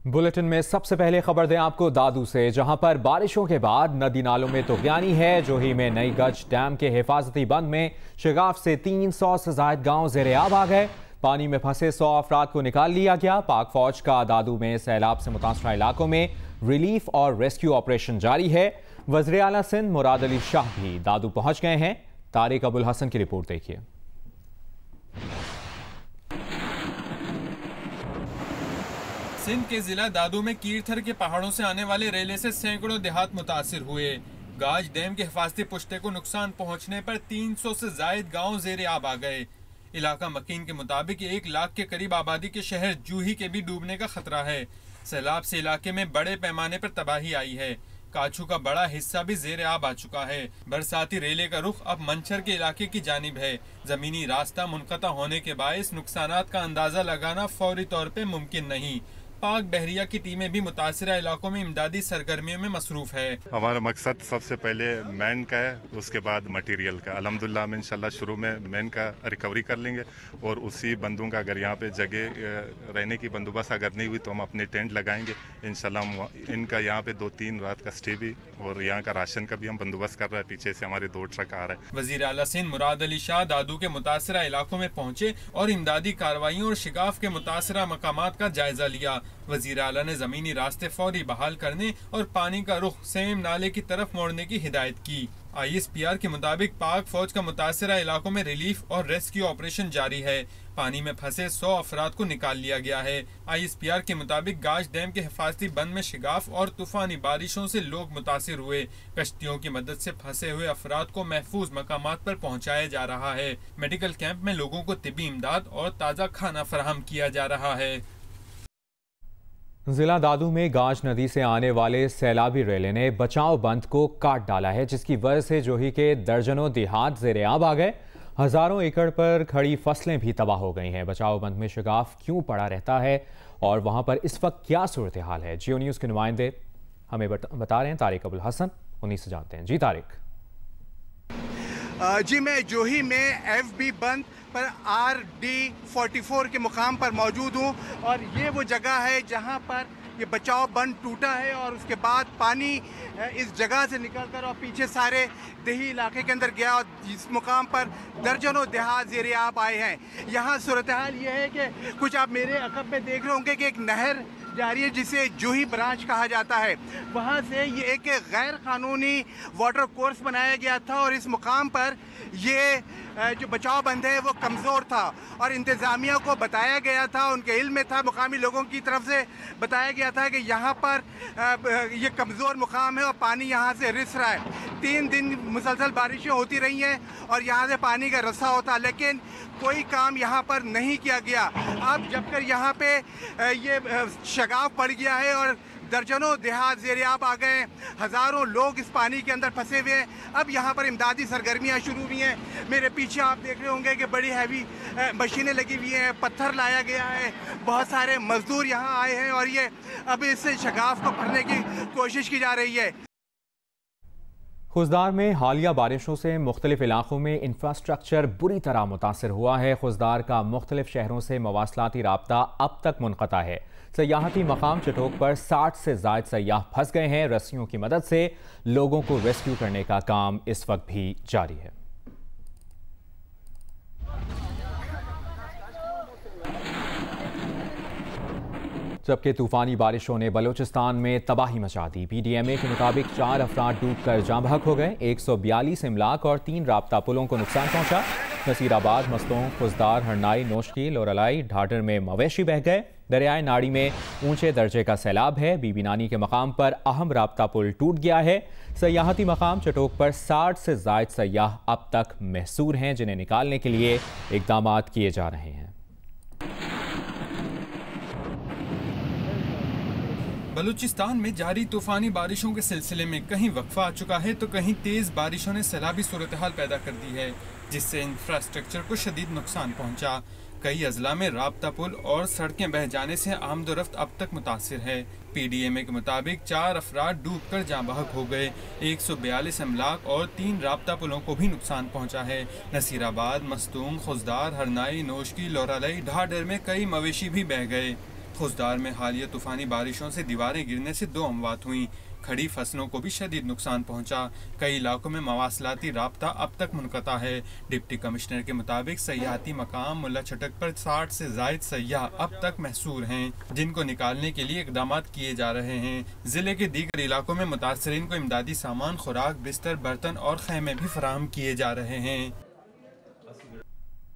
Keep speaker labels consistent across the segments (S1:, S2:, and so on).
S1: Bulletin में सबसे पहले खबर दें आपको दादू से, जहां पर बारिशों के बाद नदी नालों में तुगयानी है। जोही में नई गज डैम के हिफाजती बंद में शिगाफ से 300 से जायद गांव ज़ेर-ए-आब आ गए। पानी में फंसे 100 अफराद को निकाल लिया गया। पाक फौज का दादू में सैलाब से मुतासरा इलाकों में रिलीफ और रेस्क्यू ऑपरेशन जारी है। वज़ीर आला सिंध मुराद अली शाह भी दादू पहुंच गए हैं। तारिक अबुल हसन की रिपोर्ट देखिए।
S2: सिंध के जिला दादू में कीरथर के पहाड़ों से आने वाले रेले से सैकड़ों देहात मुतासिर हुए। गाज डैम के हिफाजती पुश्ते को नुकसान पहुंचने पर 300 से जायद गांव ज़ेर-ए-आब आ गए। इलाका मकीन के मुताबिक 1 लाख के करीब आबादी के शहर जूही के भी डूबने का खतरा है। सैलाब से इलाके में बड़े पैमाने पर तबाही आई है। काछू का बड़ा हिस्सा भी ज़ेर-ए-आब आ चुका है। बरसाती रेले का रुख अब मंचर के इलाके की जानिब है। जमीनी रास्ता मुनक़ता होने के बायस नुकसानात का अंदाजा लगाना फौरी तौर पे मुमकिन नहीं। पाक बहरिया की टीमें भी मुतासिरा इलाकों में इमदादी सरगर्मियों में मसरूफ है।
S3: हमारा मकसद सबसे पहले मैन का है, उसके बाद मटेरियल का। अल्हम्दुलिल्लाह हम इंशाल्लाह शुरू में मैन का रिकवरी कर लेंगे और उसी बंदों का अगर यहाँ पे जगह रहने की बंदोबस्त अगर नहीं हुई तो हम अपने टेंट लगाएंगे इंशाल्लाह। हम इनका यहाँ पे 2-3 रात का स्टे भी और यहाँ का राशन का भी हम बंदोबस्त कर रहे हैं। पीछे से हमारे 2 ट्रक आ रहे हैं।
S2: वज़ीर आला सिंध मुराद अली शाह दादू के मुतासिरा इलाकों में पहुँचे और इमदादी कार्रवाइयों और शिगाफ के मुतासिरा मकामात का जायजा लिया। वज़ीर आला ने जमीनी रास्ते फौरी बहाल करने और पानी का रुख सेम नाले की तरफ मोड़ने की हिदायत की। ISPR के मुताबिक पाक फौज का मुतासिरा इलाकों में रिलीफ और रेस्क्यू ऑपरेशन जारी है। पानी में फंसे 100 अफराद को निकाल लिया गया है। ISPR के मुताबिक गाज डैम के हिफाजती बंद में शिगाफ और तूफानी बारिशों से लोग मुतासिर हुए। कश्तियों की मदद से फंसे हुए अफराद को महफूज मकामात पर पहुंचाया जा रहा है। मेडिकल कैंप में लोगों को तिब्बी इमदाद और ताज़ा खाना फराहम किया जा रहा है।
S1: जिला दादू में गाज नदी से आने वाले सैलाबी रेले ने बचाव बंद को काट डाला है, जिसकी वजह से जोही के दर्जनों देहात ज़ेर-ए-आब आ गए। हजारों एकड़ पर खड़ी फसलें भी तबाह हो गई हैं। बचाव बंद में शिगाफ क्यों पड़ा रहता है और वहां पर इस वक्त क्या सूरत हाल है, जियो न्यूज़ के नुमाइंदे हमें बता रहे हैं। तारिक अबुल हसन उन्हीं से जानते हैं। जी तारिक।
S4: जी मैं जोही में FB बंद पर RD44 के मुकाम पर मौजूद हूँ और ये वो जगह है जहाँ पर ये बचाव बंद टूटा है और उसके बाद पानी इस जगह से निकलकर और पीछे सारे देही इलाके के अंदर गया और इस मुकाम पर दर्जनों देहात ज़ेर-ए-आब आए हैं। यहाँ सूरत हाल ये है कि कुछ आप मेरे अकब में देख रहे होंगे कि एक नहर जारी है जिसे जूही ब्रांच कहा जाता है। वहाँ से ये एक गैर कानूनी वाटर कोर्स बनाया गया था और इस मुकाम पर ये जो बचाव बंद है वो कमज़ोर था और इंतज़ामिया को बताया गया था, उनके इल्म में था, मुकामी लोगों की तरफ से बताया गया था कि यहाँ पर ये कमज़ोर मुकाम है और पानी यहाँ से रिस रहा है। 3 दिन मुसलसल बारिशें होती रही हैं और यहाँ से पानी का रस्सा होता, लेकिन कोई काम यहाँ पर नहीं किया गया। अब जब कर यहाँ पे ये शगाफ पड़ गया है और दर्जनों देहात ज़ेर-ए-आब आ गए, हज़ारों लोग इस पानी के अंदर फंसे हुए हैं। अब यहाँ पर इमदादी सरगर्मियाँ शुरू हुई हैं। मेरे पीछे आप देख रहे होंगे कि बड़ी हैवी मशीनें लगी हुई हैं, पत्थर लाया गया है, बहुत सारे मजदूर यहाँ आए हैं और ये अब इस शगाफ को भरने की कोशिश की जा रही है।
S1: खुजदार में हालिया बारिशों से मुख्तलिफ इलाकों में इंफ्रास्ट्रक्चर बुरी तरह मुतासर हुआ है। खुजदार का मुख्तलिफ शहरों से मवासलाती राब्ता अब तक मुनक़ता है। सयाहती मकाम चटोक पर 60 से ज़ायद सयाह फंस गए हैं। रस्सियों की मदद से लोगों को रेस्क्यू करने का काम इस वक्त भी जारी है। जबकि तूफानी बारिशों ने बलोचिस्तान में तबाही मचा दी। PDMA के मुताबिक 4 अफराद डूबकर जाँ बहक हो गए। 142 इमलाक और 3 राब्ता पुलों को नुकसान पहुंचा। नसीराबाद, मस्तों, खुजदार, हरनाई, नोशकी, लोरलाई, ढाढर में मवेशी बह गए। दरियाए नाड़ी में ऊंचे दर्जे का सैलाब है। बीबी नानी के मकाम पर अहम राब्ता पुल टूट गया है। सयाहती मकाम चटोक पर 60 से ज़ायद सयाह अब तक महसूर हैं, जिन्हें निकालने के लिए इक़दामात किए जा रहे हैं।
S2: बलूचिस्तान में जारी तूफानी बारिशों के सिलसिले में कहीं वक्फा आ चुका है तो कहीं तेज बारिशों ने सैलाबी सूरत हाल पैदा कर दी है, जिससे इंफ्रास्ट्रक्चर को शदीद नुकसान पहुंचा। कई अजला में राब्ता पुल और सड़कें बह जाने से आमदोरफ्त अब तक मुतासिर है। PDMA के मुताबिक 4 अफराद डूबकर जाँ बहक हो गए। 142 अमलाक और 3 राब्ता पुलों को भी नुकसान पहुंचा है। नसीराबाद, मस्तूंग, खुजदार, हरनाई, नोशकी, लोरालाई, ढाढर में कई मवेशी भी बह गए। खुशदार में हालिया तूफानी बारिशों से दीवारें गिरने से 2 अमवात हुई। खड़ी फसलों को भी शदीद नुकसान पहुंचा। कई इलाकों में मवासलाती राब्ता अब तक मुनक़ता है। डिप्टी कमिश्नर के मुताबिक सयाहती मकाम मुल्ला छटक पर 60 से ज़ायद सयाह अब तक महसूर हैं, जिनको निकालने के लिए इक़दाम किए जा रहे हैं। जिले के दीगर इलाकों में मुतासरीन को इमदादी सामान, खुराक, बिस्तर, बर्तन और खैमे भी फराहम किए जा रहे हैं।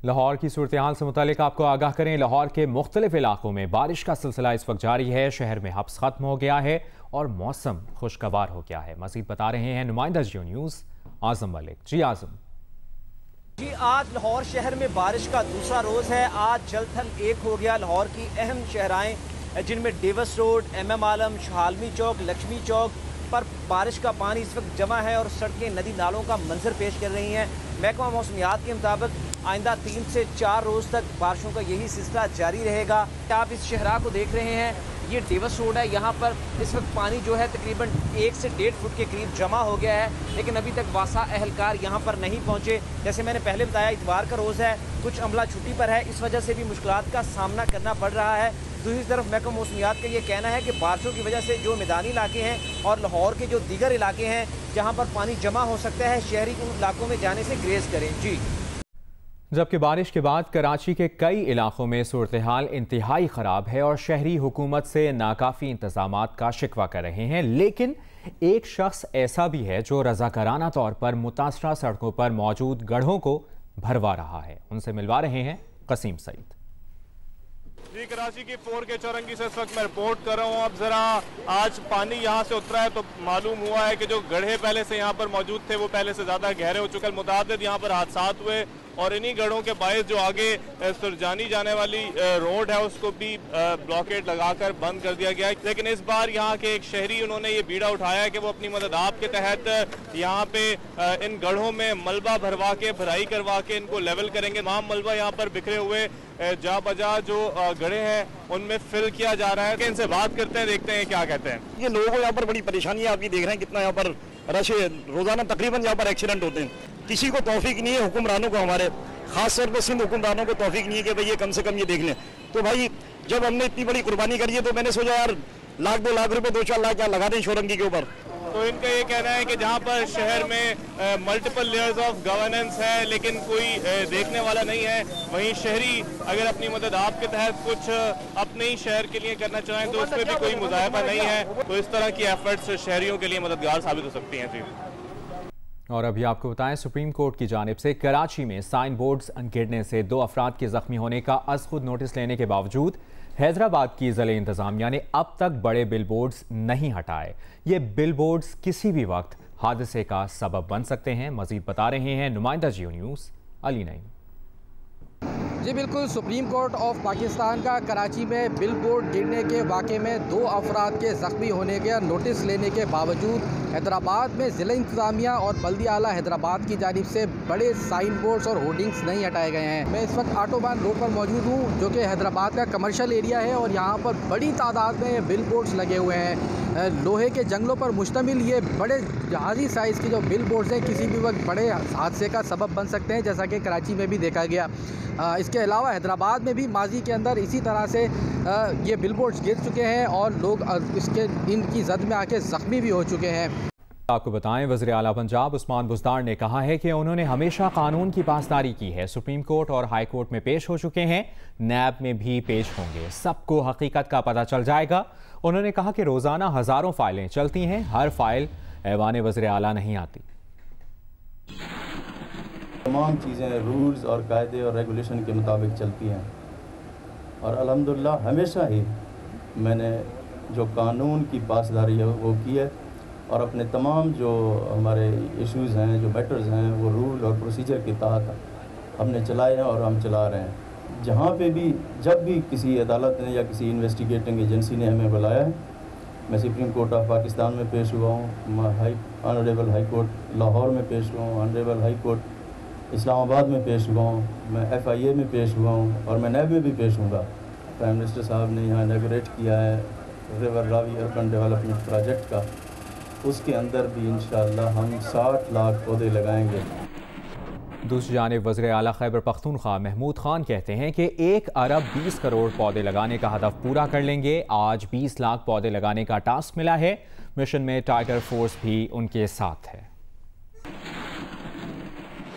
S1: लाहौर की सूरत हाल से मुतालिक आपको आगाह करें। लाहौर के मुख्तलिफ इलाकों में बारिश का सिलसिला इस वक्त जारी है। शहर में हब्स खत्म हो गया है और मौसम खुशगवार हो गया है। मजीद बता रहे हैं नुमाइंदा जियो न्यूज़ आज़म मलिक। जी आज़म
S5: जी, आज लाहौर शहर में बारिश का दूसरा रोज़ है। आज जलथल 1 हो गया। लाहौर की अहम शहराएं जिनमें डेविस रोड, MM आलम, शालमी चौक, लक्ष्मी चौक पर बारिश का पानी इस वक्त जमा है और सड़कें नदी नालों का मंजर पेश कर रही हैं। महकमा मौसमियात के मुताबिक आइंदा 3 से 4 रोज़ तक बारिशों का यही सिलसिला जारी रहेगा। आप इस शहरा को देख रहे हैं, ये डेविस रोड है। यहाँ पर इस वक्त पानी जो है तकरीबन 1 से 1.5 फुट के करीब जमा हो गया है, लेकिन अभी तक वासा अहलकार यहाँ पर नहीं पहुँचे। जैसे मैंने पहले बताया, इतवार का रोज़ है, कुछ अमला छुट्टी पर है, इस वजह से भी मुश्किलात का सामना करना पड़ रहा है। दूसरी तरफ महकमा मौसमियात का ये कहना है कि बारिशों की वजह से जो मैदानी इलाके हैं और लाहौर के जो दीगर इलाके हैं जहाँ पर पानी जमा हो सकता है, शहरी उन इलाकों में जाने से ग्रेज करें। जी,
S1: जबकि बारिश के बाद कराची के कई इलाकों में सूरत हाल इंतहाई ख़राब है और शहरी हुकूमत से नाकाफ़ी इंतज़ामात का शिकवा कर रहे हैं। लेकिन एक शख्स ऐसा भी है जो रज़ाकाराना तौर पर मुतासरा सड़कों पर मौजूद गड्ढों को भरवा रहा है। उनसे मिलवा रहे हैं कसीम सईद।
S6: जी, कराची की 4 के चौरंगी से इस वक्त मैं रिपोर्ट कर रहा हूँ। अब ज़रा आज पानी यहाँ से उतरा है तो मालूम हुआ है कि जो गड्ढे पहले से यहाँ पर मौजूद थे वो पहले से ज़्यादा गहरे हो चुके हैं। मुतादिद यहाँ पर हादसात हुए और इन्हीं गढ़ों के बायस जो आगे सुरजानी जाने वाली रोड है उसको भी ब्लॉकेट लगाकर बंद कर दिया गया है। लेकिन इस बार यहाँ के एक शहरी उन्होंने ये बीड़ा उठाया है कि वो अपनी मदद आपके तहत यहाँ पे इन गढ़ों में मलबा भरवा के भराई करवा के इनको लेवल करेंगे। तमाम मलबा यहाँ पर बिखरे हुए जा बजा जो गढ़े हैं उनमें फिल किया जा रहा है। इनसे बात करते हैं, देखते हैं क्या कहते हैं।
S7: ये लोगों को यहाँ पर बड़ी परेशानी है, आप ये देख रहे हैं कितना यहाँ पर रश है। रोजाना तकरीबन यहाँ पर एक्सीडेंट होते हैं। किसी को तौफीक नहीं है, हुक्मरानों को, हमारे खास तौर पर सिंध हुक्मरानों को तौफीक नहीं है कि भाई ये कम से कम ये देख लें। तो भाई जब हमने इतनी बड़ी कुर्बानी करी है तो मैंने सोचा यार 1-2 लाख रुपए 2-4 लाख क्या लगा दें चौरंगी के ऊपर।
S6: तो इनका ये कहना है कि जहाँ पर शहर में मल्टीपल लेयर्स ऑफ गवर्नेंस है लेकिन कोई देखने वाला नहीं है, वहीं शहरी अगर अपनी मदद आपके तहत कुछ अपने ही शहर के लिए करना चाहें तो उसमें भी कोई मुजाहिदा नहीं है। तो इस तरह की एफर्ट्स शहरियों के लिए मददगार साबित हो सकती हैं। जी,
S1: और अभी आपको बताएं, सुप्रीम कोर्ट की जानिब से कराची में साइन बोर्ड्स गिरने से 2 अफराद के जख्मी होने का अज़ खुद नोटिस लेने के बावजूद हैदराबाद की ज़िले इंतज़ामिया ने अब तक बड़े बिल बोर्ड्स नहीं हटाए। ये बिल बोर्ड्स किसी भी वक्त हादसे का सबब बन सकते हैं। मज़ीद बता रहे हैं नुमाइंदा जियो न्यूज़ अली नईम।
S8: जी बिल्कुल, सुप्रीम कोर्ट ऑफ पाकिस्तान का कराची में बिल बोर्ड गिरने के वाक़े में 2 अफराद के ज़ख्मी होने का नोटिस लेने के बावजूद हैदराबाद में ज़िला इंतज़ामिया और बल्दी आला हैदराबाद की जानिब से बड़े साइन बोर्ड्स और होर्डिंग्स नहीं हटाए गए हैं। मैं इस वक्त ऑटोबान रोड पर मौजूद हूँ जो कि हैदराबाद का कमर्शियल एरिया है और यहाँ पर बड़ी तादाद में बिल बोर्ड्स लगे हुए हैं। लोहे के जंगलों पर मुश्तमिल ये बड़े जहाज़ी साइज़ के जो बिल बोर्ड्स हैं किसी भी वक्त बड़े हादसे का सबब बन सकते हैं, जैसा कि कराची में भी देखा गया। इसके अलावा हैदराबाद में भी माजी के अंदर इसी तरह से ये बिल बोर्ड्स गिर चुके हैं और लोग इनकी जद में आके ज़ख्मी भी हो चुके हैं।
S1: आपको बताएं, वज़ीर आला पंजाब उस्मान बुज़दार ने कहा है कि उन्होंने हमेशा कानून की पासदारी की है। सुप्रीम कोर्ट और हाई कोर्ट में पेश हो चुके हैं, नैब में भी पेश होंगे, सबको हकीकत का पता चल जाएगा। उन्होंने कहा कि रोज़ाना हज़ारों फाइलें चलती हैं, हर फाइल ऐवान वज़ीर आला नहीं आती।
S9: तमाम चीज़ें रूल्स और कायदे और रेगुलेशन के मुताबिक चलती हैं और अल्हम्दुलिल्लाह हमेशा ही मैंने जो कानून की पासदारी है वो की है और अपने तमाम जो हमारे इश्यूज़ हैं, जो मैटर्स हैं, वो रूल और प्रोसीजर के तहत हमने चलाए हैं और हम चला रहे हैं। जहाँ पे भी जब भी किसी अदालत ने या किसी इन्वेस्टिगेटिंग एजेंसी ने हमें बुलाया है, मैं सुप्रीम कोर्ट ऑफ पाकिस्तान में पेश हुआ हूँ, ऑनरेबल हाई कोर्ट लाहौर में पेश हुआ हूँ, ऑनरेबल हाई कोर्ट इस्लामाबाद में पेश हुआ हूँ, मैं FIA में पेश हुआ हूँ और मैं नैब में भी पेश हूँगा। प्राइम मिनिस्टर साहब ने यहाँ इनॉग्रेट किया है river Ravi urban development project का, उसके अंदर भी इंशाअल्लाह हम 60 लाख पौधे लगाएंगे।
S1: दूसरी जानिब वज़ीर आला खैबर पख्तूनख्वा महमूद खान कहते हैं कि 1 अरब 20 करोड़ पौधे लगाने का हदफ पूरा कर लेंगे। आज 20 लाख पौधे लगाने का टास्क मिला है। मिशन में टाइगर फोर्स भी उनके साथ है।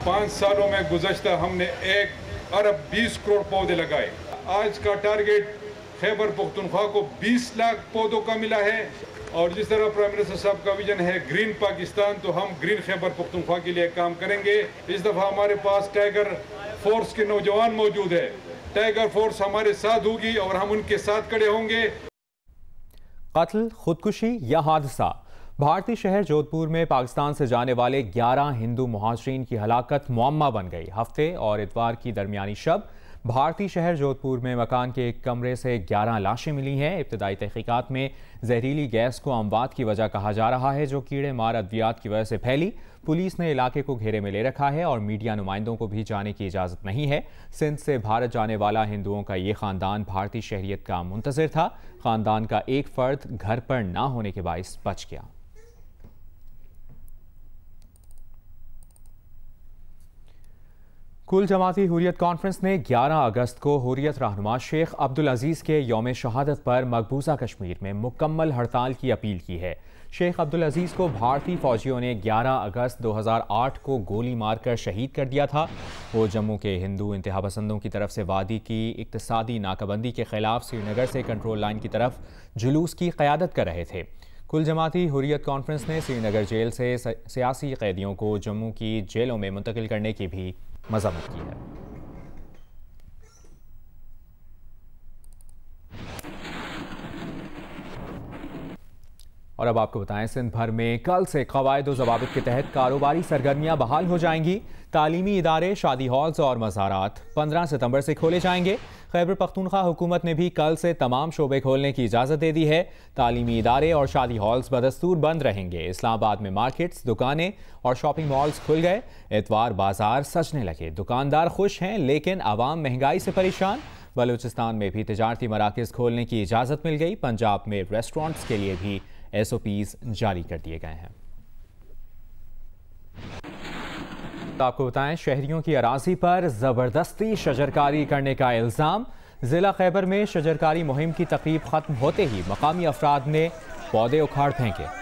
S10: 5 सालों में गुज़श्ता हमने 1 अरब 20 करोड़ पौधे लगाए। आज का टारगेट खैबर पख्तूनख्वा को 20 लाख पौधों का मिला है। और जिस तरह प्राइम मिनिस्टर साहब का विजन है ग्रीन पाकिस्तान, तो हम ग्रीन खैबर पख्तूनख्वा के लिए काम करेंगे। इस दफ़ा हमारे पास टाइगर फोर्स के नौजवान मौजूद है। टाइगर फोर्स हमारे साथ होगी और हम उनके साथ खड़े होंगे।
S1: कत्ल, खुदकुशी या हादसा, भारतीय शहर जोधपुर में पाकिस्तान से जाने वाले 11 हिंदू मुहाजिरीन की हलाकत मुअम्मा बन गई। हफ्ते और इतवार की दरमियानी शब भारतीय शहर जोधपुर में मकान के एक कमरे से 11 लाशें मिली हैं। इब्तदाई तहकीकात में जहरीली गैस को अमवात की वजह कहा जा रहा है, जो कीड़े मार अद्वियात की वजह से फैली। पुलिस ने इलाके को घेरे में ले रखा है और मीडिया नुमाइंदों को भी जाने की इजाज़त नहीं है। सिंध से भारत जाने वाला हिंदुओं का ये ख़ानदान भारतीय शहरियत का मुंतज़िर था। ख़ानदान का एक फ़र्द घर पर ना होने के बाइस बच गया। कुल जमाती हुर्रियत कॉन्फ्रेंस ने 11 अगस्त को हुर्रियत रहनुमा शेख अब्दुल अजीज़ के यौम शहादत पर मकबूजा कश्मीर में मुकम्मल हड़ताल की अपील की है। शेख अब्दुल अजीज़ को भारतीय फौजियों ने 11 अगस्त 2008 को गोली मारकर शहीद कर दिया था। वो जम्मू के हिंदू इंतहा पसंदों की तरफ से वादी की इक्तसादी नाकाबंदी के खिलाफ श्रीनगर से कंट्रोल लाइन की तरफ जुलूस की क़यादत कर रहे थे। कुल जमाती हुर्रियत कॉन्फ्रेंस ने श्रीनगर जेल से सियासी कैदियों को जम्मू की जेलों में मुंतकिल करने की भी मज़म्मत की है। और अब आपको बताएं, सिंध भर में कल से क़वायद व ज़वाबित के तहत कारोबारी सरगर्मियां बहाल हो जाएंगी। तालीमी इदारे, शादी हॉल्स और मज़ारात 15 सितंबर से खोले जाएंगे। खैबर पख्तूनख्वा हुकूमत ने भी कल से तमाम शोबे खोलने की इजाज़त दे दी है। तालीमी इदारे और शादी हॉल्स बदस्तूर बंद रहेंगे। इस्लामाबाद में मार्केट्स, दुकानें और शॉपिंग मॉल्स खुल गए। इतवार बाजार सजने लगे। दुकानदार खुश हैं, लेकिन आवाम महंगाई से परेशान। बलूचिस्तान में भी तिजारती मराकज़ खोलने की इजाज़त मिल गई। पंजाब में रेस्टोरेंट्स के लिए भी SOPs जारी कर दिए गए हैं। तो आपको बताएं, शहरियों की अराजी पर जबरदस्ती शजरकारी करने का इल्जाम। जिला खैबर में शजरकारी मुहिम की तकरीब खत्म होते ही मकामी अफराद ने पौधे उखाड़ फेंके।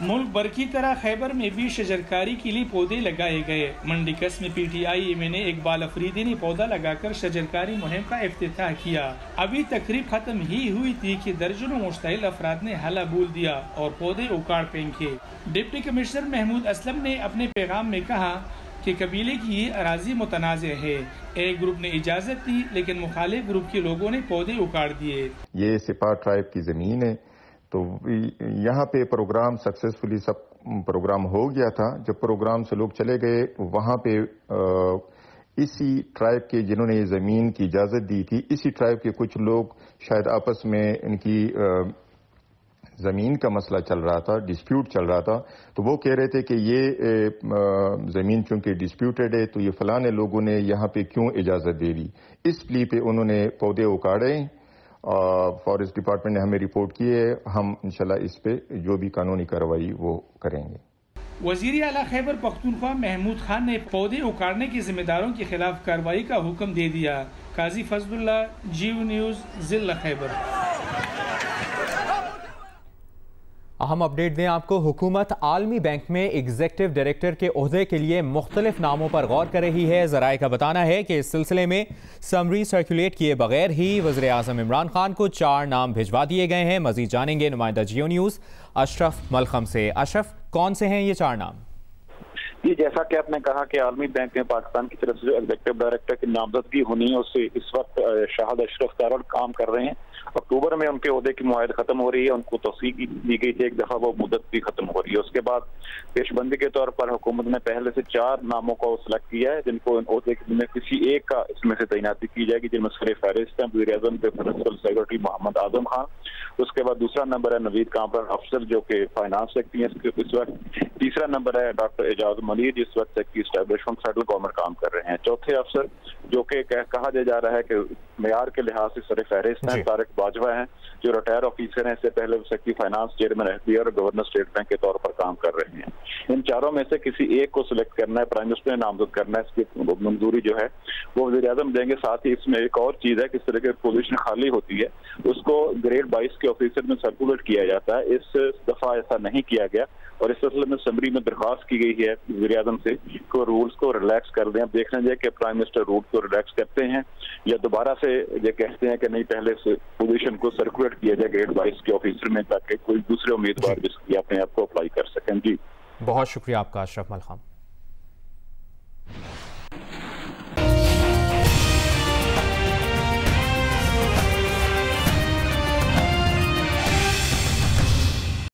S11: मुल्क भर की तरह खैबर में भी शजरकारी के लिए पौधे लगाए गए। मंडी कस्म में PTI ने इकबाल अफरीदी ने पौधा लगाकर शजरकारी मुहिम का इफ्तिताह किया। अभी तकरीब खत्म ही हुई थी कि दर्जनों मुश्ताइल अफराद ने हल्ला बोल दिया और पौधे उखाड़ फेंके। डिप्टी कमिश्नर महमूद असलम ने अपने पैगाम में कहा कि कबीले की ये अराजी मुतनाज़ है। एक ग्रुप ने इजाज़त दी, लेकिन मुखालिफ ग्रुप के लोगों ने पौधे उखाड़ दिए।
S12: ये सिपा ट्राइब की ज़मीन है, तो यहाँ पे प्रोग्राम सक्सेसफुली सब प्रोग्राम हो गया था। जब प्रोग्राम से लोग चले गए, वहाँ पे इसी ट्राइब के जिन्होंने ये ज़मीन की इजाज़त दी थी, इसी ट्राइब के कुछ लोग शायद आपस में इनकी ज़मीन का मसला चल रहा था, डिस्प्यूट चल रहा था। तो वो कह रहे थे कि ये ज़मीन चूंकि डिस्प्यूटेड है, तो ये फलाने लोगों ने यहाँ पे क्यों इजाज़त दे दी। इस प्ली पे उन्होंने पौधे उखाड़े। फॉरेस्ट डिपार्टमेंट ने हमें रिपोर्ट की है। हम इंशाल्लाह इस पे जो भी कानूनी कार्रवाई वो करेंगे।
S11: वज़ीर आला खैबर पख्तूनख्वा महमूद खान ने पौधे उखाड़ने के जिम्मेदारों के खिलाफ कार्रवाई का हुक्म दे दिया। काजी फजलुल्लाह, जीव न्यूज़, जिला खैबर।
S1: अहम अपडेट दें आपको, हुकूमत आलमी बैंक में एग्जीक्यूटिव डायरेक्टर के ओहदे के लिए मुख्तलिफ नामों पर गौर कर रही है। ज़राए का बताना है कि इस सिलसिले में समरी सर्कुलेट किए बगैर ही वज़ीर आज़म इमरान खान को 4 नाम भिजवा दिए गए हैं। मज़ीद जानेंगे नुमाइंदा जियो न्यूज़ अशरफ मलखम से। अशरफ, कौन से हैं ये 4 नाम?
S13: जी, जैसा कि आपने कहा कि आलमी बैंक में पाकिस्तान की तरफ से जो एग्जीक्यूटिव डायरेक्टर की नामजदगी होनी है, उससे इस वक्त शाहद अशरफ तारड़ काम कर रहे हैं। अक्टूबर में उनके ओहदे की मुआहद खत्म हो रही है। उनको तौसीक दी गई थी, एक दफा वो मुद्दत भी खत्म हो रही है। उसके बाद पेशबंदी के तौर पर हुकूमत ने पहले से 4 नामों को सिलेक्ट किया है, जिनको ओहदे में किसी एक का इसमें से तैनाती की जाएगी, जिनमें सर फहरिस्त हैं वज़ीर-ए-आज़म के प्रिंसिपल सेक्रेटरी मोहम्मद आजम खान। उसके बाद दूसरा नंबर है नवीद कामरान अफसर, जो कि फाइनेंस सेक्रेटरी हैं इस वक्त। तीसरा नंबर है डॉक्टर एजाज मनीर, जिस वक्त सेक्रेटरी एस्टैब्लिशमेंट फेडरल गवर्नमेंट काम कर रहे हैं। चौथे अफसर जो कि कहा जा रहा है कि मेयार के लिहाज से सर फहरिस्त हैं। तारिक बाजवा हैं जो रिटायर ऑफिसर हैं, इससे पहले सेक्रेटरी फाइनेंस, चेयरमैन एफबीआई और गवर्नर स्टेट बैंक के तौर पर काम कर रहे हैं। इन चारों में से किसी एक को सिलेक्ट करना है, प्राइम मिनिस्टर ने नामजद करना है, इसकी मंजूरी जो है वो वज़ीर-ए-आज़म देंगे। साथ ही इसमें एक और चीज है, किस तरह की पोजीशन खाली होती है उसको ग्रेड 22 के ऑफिसर में सर्कुलेट किया जाता है। इस दफा ऐसा नहीं किया गया और इस सिलसिले में असम्बली में दरख्वास्त की गई है वज़ीर-ए-आज़म से कि वो रूल्स को रिलैक्स कर दें। अब देख लेंगे कि प्राइम मिनिस्टर रूल को रिलैक्स करते हैं या दोबारा से ये कहते हैं कि नहीं, पहले से पोजीशन को सर्कुलेट किया जाए ग्रेड 22 के ऑफिसर में, ताकि कोई दूसरे उम्मीदवार भी अपने आप को अप्लाई कर सकें। जी
S1: बहुत शुक्रिया आपका अशरफ मलखाम।